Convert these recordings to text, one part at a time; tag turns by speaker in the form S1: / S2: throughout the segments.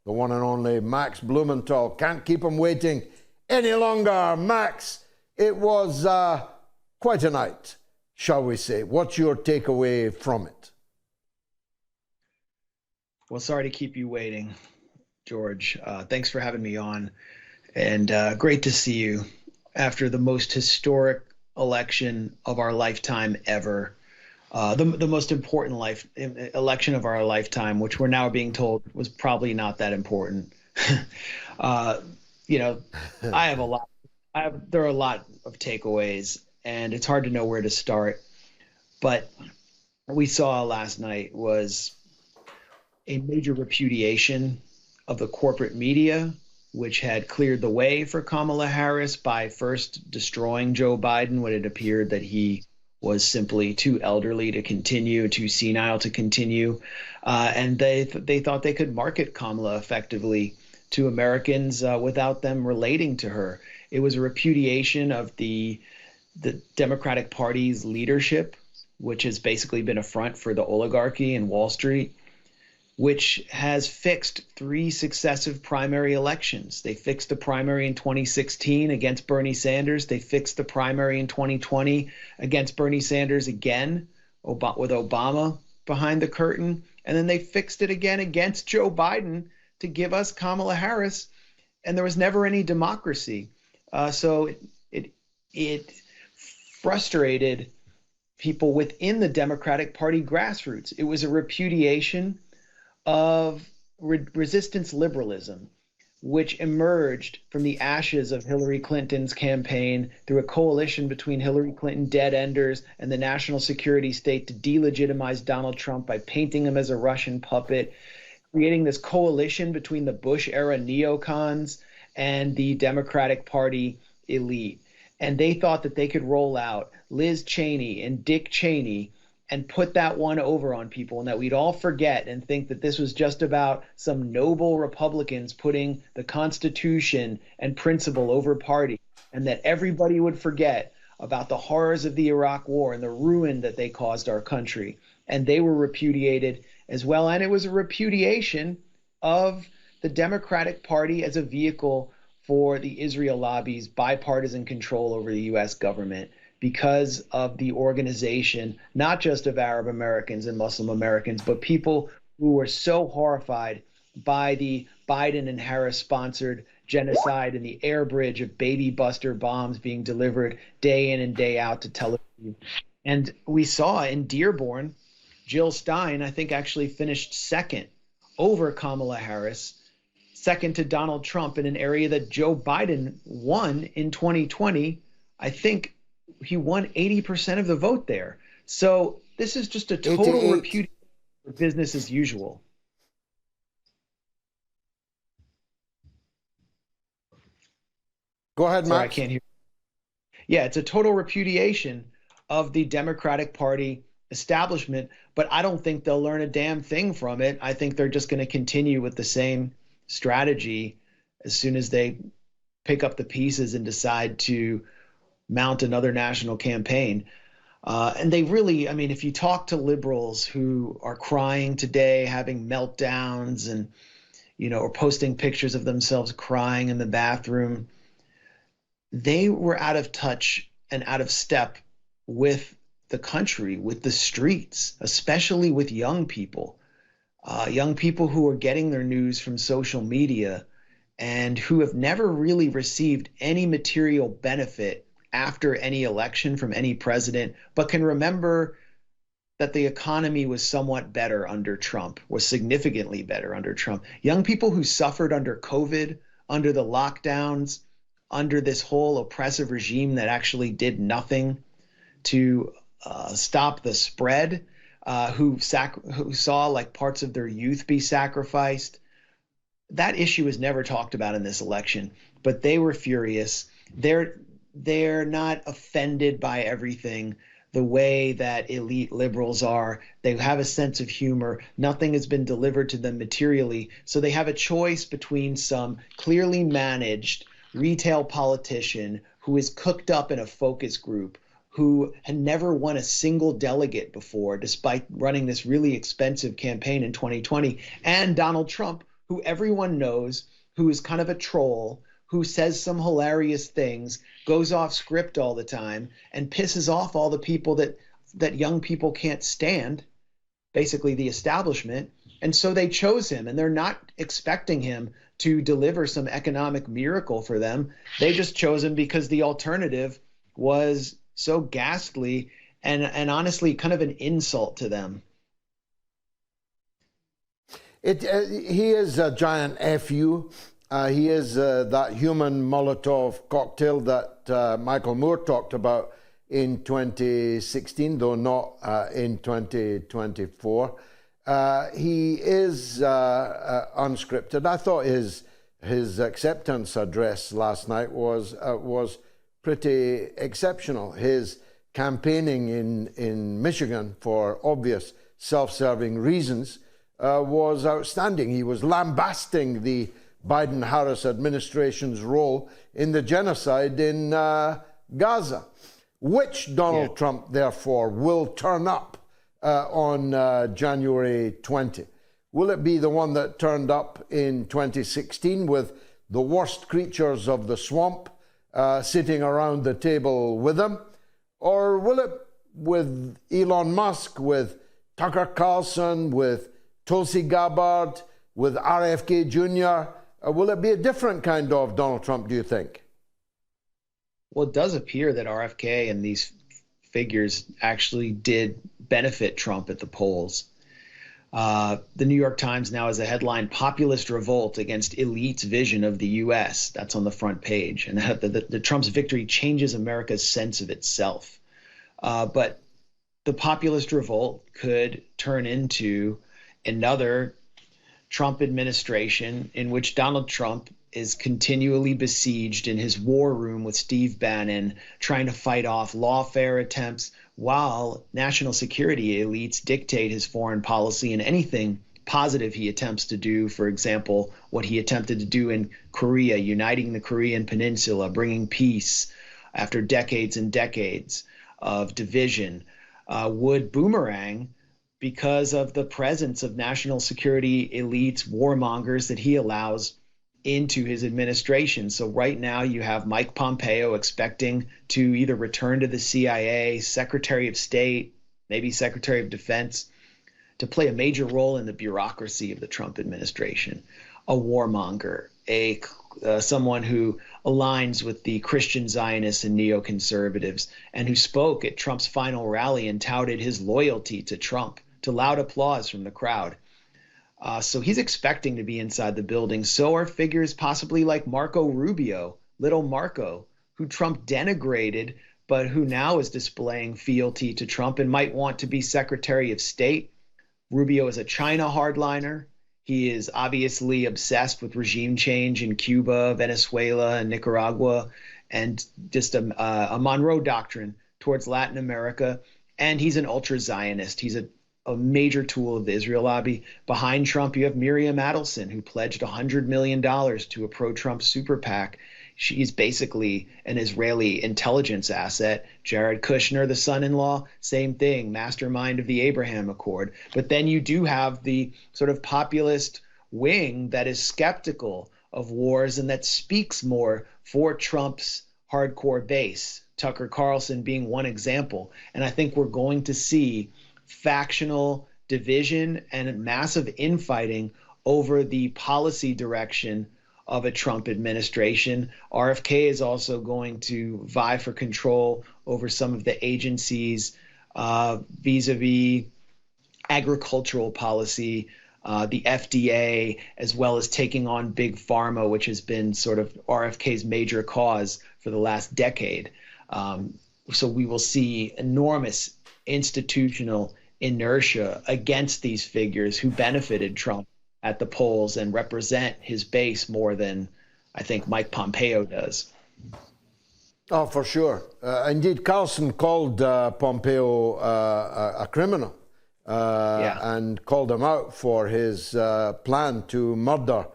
S1: the one and only Max Blumenthal. Can't keep him waiting any longer. Max, it was quite a night, shall we say. What's your takeaway from it?
S2: Well, sorry to keep you waiting, George. Thanks for having me on. And great to see you after the most historic election of our lifetime ever. The most important election of our lifetime, which we're now being told was probably not that important. You know, there are a lot of takeaways, and it's hard to know where to start. But what we saw last night was a major repudiation of the corporate media, which had cleared the way for Kamala Harris by first destroying Joe Biden when it appeared that he was simply too elderly to continue, too senile to continue. And they thought they could market Kamala effectively to Americans without them relating to her. It was a repudiation of the Democratic Party's leadership, which has basically been a front for the oligarchy and Wall Street, which has fixed 3 successive primary elections. They fixed the primary in 2016 against Bernie Sanders. They fixed the primary in 2020 against Bernie Sanders again, with Obama behind the curtain. And then they fixed it again against Joe Biden to give us Kamala Harris. And there was never any democracy. So it frustrated people within the Democratic Party grassroots. It was a repudiation of resistance liberalism, which emerged from the ashes of Hillary Clinton's campaign through a coalition between Hillary Clinton dead-enders and the national security state to delegitimize Donald Trump by painting him as a Russian puppet, creating this coalition between the Bush-era neocons and the Democratic Party elite. And they thought that they could roll out Liz Cheney and Dick Cheney and put that one over on people, and that we'd all forget and think that this was just about some noble Republicans putting the Constitution and principle over party, and that everybody would forget about the horrors of the Iraq War and the ruin that they caused our country. And they were repudiated as well. And it was a repudiation of the Democratic Party as a vehicle for the Israel lobby's bipartisan control over the U.S. government, because of the organization, not just of Arab Americans and Muslim Americans, but people who were so horrified by the Biden and Harris sponsored genocide and the air bridge of baby buster bombs being delivered day in and day out to Tel Aviv. And we saw in Dearborn, Jill Stein, I think, actually finished second over Kamala Harris, second to Donald Trump, in an area that Joe Biden won in 2020. I think he won 80% of the vote there. So this is just a total repudiation for business as usual.
S1: Go ahead, Max.
S2: Sorry, I can't hear. Yeah, it's a total repudiation of the Democratic Party establishment, but I don't think they'll learn a damn thing from it. I think they're just going to continue with the same strategy as soon as they pick up the pieces and decide to mount another national campaign. And they really, I mean, if you talk to liberals who are crying today, having meltdowns and, or posting pictures of themselves crying in the bathroom, they were out of touch and out of step with the country, with the streets, especially with young people who are getting their news from social media and who have never really received any material benefit after any election from any president, but can remember that the economy was somewhat better under Trump, was significantly better under Trump. Young people who suffered under COVID, under the lockdowns, under this whole oppressive regime that actually did nothing to stop the spread, who saw like parts of their youth be sacrificed. That issue was never talked about in this election, but they were furious. They're not offended by everything the way that elite liberals are. They have a sense of humor. Nothing has been delivered to them materially. So they have a choice between some clearly managed retail politician who is cooked up in a focus group, who had never won a single delegate before, despite running this really expensive campaign in 2020, and Donald Trump, who everyone knows, who is kind of a troll, who says some hilarious things, goes off script all the time, and pisses off all the people that young people can't stand, basically the establishment. And so they chose him, and they're not expecting him to deliver some economic miracle for them. They just chose him because the alternative was so ghastly and honestly kind of an insult to them.
S1: He is a giant FU. He is that human Molotov cocktail that Michael Moore talked about in 2016, though not in 2024. He is unscripted. I thought his acceptance address last night was pretty exceptional. His campaigning in Michigan, for obvious self-serving reasons, was outstanding. He was lambasting the Biden-Harris administration's role in the genocide in Gaza. Which Donald Trump, therefore, will turn up on January 20? Will it be the one that turned up in 2016 with the worst creatures of the swamp sitting around the table with him? Or will it, with Elon Musk, with Tucker Carlson, with Tulsi Gabbard, with RFK Jr., will it be a different kind of Donald Trump, do you think?
S2: Well, it does appear that RFK and these figures actually did benefit Trump at the polls. The New York Times now has a headline, "Populist Revolt Against Elite's Vision of the U.S." That's on the front page. And the Trump's victory changes America's sense of itself. But the populist revolt could turn into another Trump administration in which Donald Trump is continually besieged in his war room with Steve Bannon, trying to fight off lawfare attempts while national security elites dictate his foreign policy and anything positive he attempts to do. For example, what he attempted to do in Korea, uniting the Korean Peninsula, bringing peace after decades and decades of division, would boomerang because of the presence of national security elites, warmongers that he allows into his administration. So right now you have Mike Pompeo expecting to either return to the CIA, Secretary of State, maybe Secretary of Defense, to play a major role in the bureaucracy of the Trump administration, a warmonger, someone who aligns with the Christian Zionists and neoconservatives, and who spoke at Trump's final rally and touted his loyalty to Trump, to loud applause from the crowd. So he's expecting to be inside the building. So are figures possibly like Marco Rubio, little Marco, who Trump denigrated, but who now is displaying fealty to Trump and might want to be Secretary of State. Rubio is a China hardliner. He is obviously obsessed with regime change in Cuba, Venezuela, and Nicaragua, and just a Monroe Doctrine towards Latin America. And he's an ultra-Zionist. He's a major tool of the Israel lobby. Behind Trump, you have Miriam Adelson, who pledged $100 million to a pro-Trump super PAC. She's basically an Israeli intelligence asset. Jared Kushner, the son-in-law, same thing, mastermind of the Abraham Accord. But then you do have the sort of populist wing that is skeptical of wars and that speaks more for Trump's hardcore base, Tucker Carlson being one example. And I think we're going to see factional division and massive infighting over the policy direction of a Trump administration. RFK is also going to vie for control over some of the agencies vis-a-vis agricultural policy, the FDA, as well as taking on big pharma, which has been sort of RFK's major cause for the last decade. So we will see enormous institutional inertia against these figures who benefited Trump at the polls and represent his base more than I think Mike Pompeo does.
S1: Oh, for sure. Indeed, Carlson called Pompeo a criminal and called him out for his plan to murder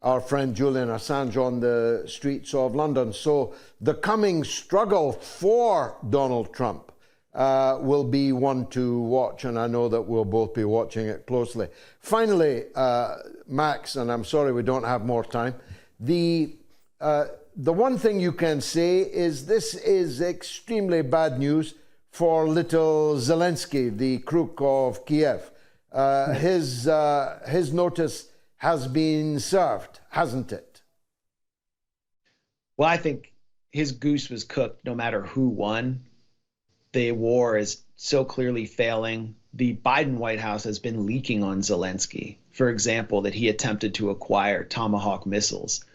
S1: our friend Julian Assange on the streets of London. So the coming struggle for Donald Trump will be one to watch, and I know that we'll both be watching it closely. Finally, Max, and I'm sorry we don't have more time, the one thing you can say is this is extremely bad news for little Zelensky, the crook of Kiev. His notice has been served, hasn't it?
S2: Well, I think his goose was cooked no matter who won. The war is so clearly failing. The Biden White House has been leaking on Zelensky. For example, that he attempted to acquire Tomahawk missiles.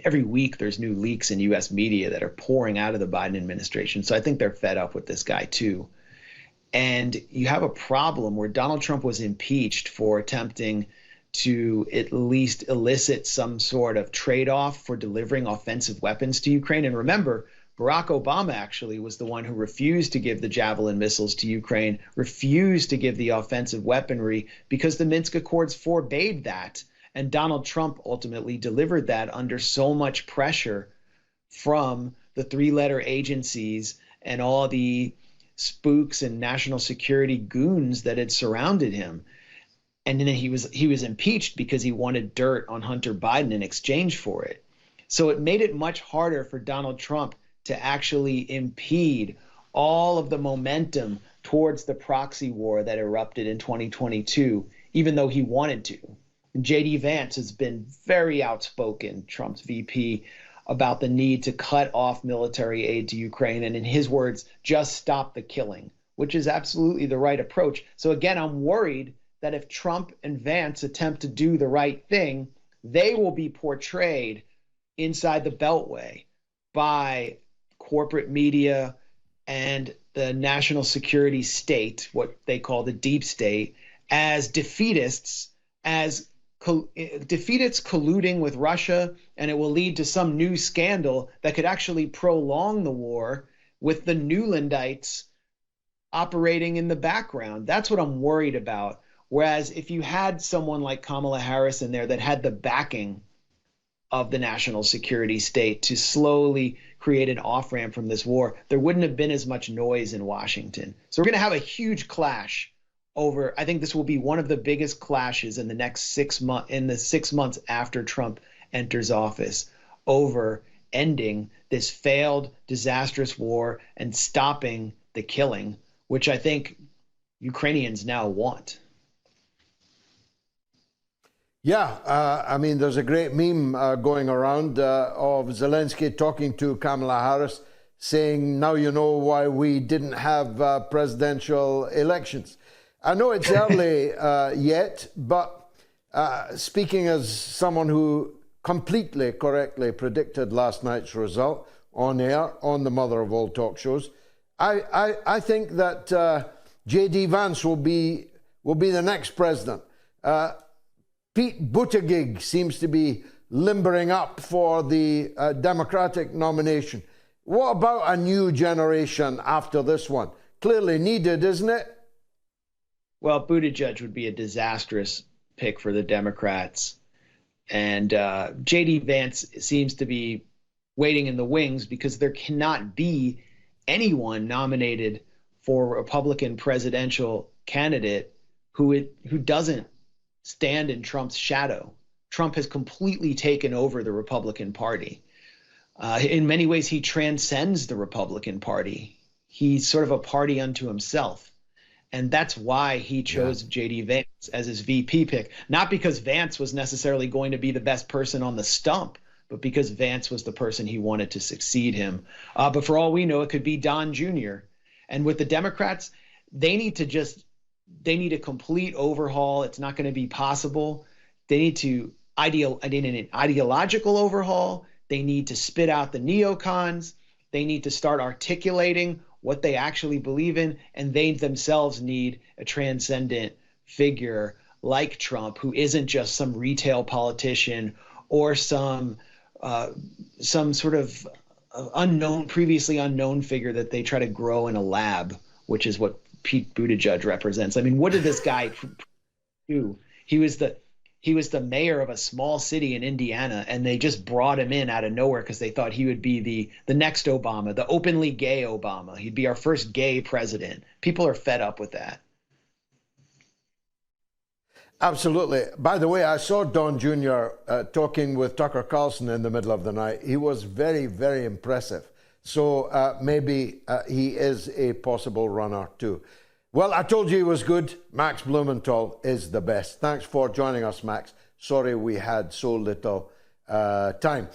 S2: Every week there's new leaks in U.S. media that are pouring out of the Biden administration. So I think they're fed up with this guy too. And you have a problem where Donald Trump was impeached for attempting to at least elicit some sort of trade-off for delivering offensive weapons to Ukraine. And remember, Barack Obama actually was the one who refused to give the Javelin missiles to Ukraine, refused to give the offensive weaponry because the Minsk Accords forbade that. And Donald Trump ultimately delivered that under so much pressure from the three-letter agencies and all the spooks and national security goons that had surrounded him. And then he was impeached because he wanted dirt on Hunter Biden in exchange for it. So it made it much harder for Donald Trump to actually impede all of the momentum towards the proxy war that erupted in 2022, even though he wanted to. J.D. Vance has been very outspoken, Trump's VP, about the need to cut off military aid to Ukraine, and in his words, just stop the killing, which is absolutely the right approach. So again, I'm worried that if Trump and Vance attempt to do the right thing, they will be portrayed inside the Beltway by corporate media and the national security state, what they call the deep state, as defeatists, defeatists colluding with Russia, and it will lead to some new scandal that could actually prolong the war with the Newlandites operating in the background. That's what I'm worried about. Whereas if you had someone like Kamala Harris in there that had the backing of the national security state to slowly create an off-ramp from this war, there wouldn't have been as much noise in Washington. So we're going to have a huge clash over, I think this will be one of the biggest clashes in the next 6 months, in the 6 months after Trump enters office, over ending this failed, disastrous war and stopping the killing, which I think Ukrainians now want.
S1: Yeah, I mean, there's a great meme going around of Zelensky talking to Kamala Harris saying, now you know why we didn't have presidential elections. I know it's early yet, but speaking as someone who completely correctly predicted last night's result on air, on the mother of all talk shows, I think that J.D. Vance will be the next president. Pete Buttigieg seems to be limbering up for the Democratic nomination. What about a new generation after this one? Clearly needed, isn't it?
S2: Well, Buttigieg would be a disastrous pick for the Democrats. And J.D. Vance seems to be waiting in the wings because there cannot be anyone nominated for a Republican presidential candidate who doesn't stand in Trump's shadow. Trump has completely taken over the Republican Party. In many ways, he transcends the Republican Party. He's sort of a party unto himself. And that's why he chose J.D. Vance as his VP pick. Not because Vance was necessarily going to be the best person on the stump, but because Vance was the person he wanted to succeed him. But for all we know, it could be Don Jr. And with the Democrats, they need a complete overhaul. It's not going to be possible. They need an ideological overhaul. They need to spit out the neocons. They need to start articulating what they actually believe in, and they themselves need a transcendent figure like Trump, who isn't just some retail politician or some sort of previously unknown figure that they try to grow in a lab, which is what Pete Buttigieg represents. I mean, what did this guy do? He he was the mayor of a small city in Indiana, and they just brought him in out of nowhere because they thought he would be the next Obama, the openly gay Obama. He'd be our first gay president. People are fed up with that.
S1: Absolutely. By the way, I saw Don Jr. Talking with Tucker Carlson in the middle of the night. He was very, very impressive. So maybe he is a possible runner too. Well, I told you he was good. Max Blumenthal is the best. Thanks for joining us, Max. Sorry we had so little time.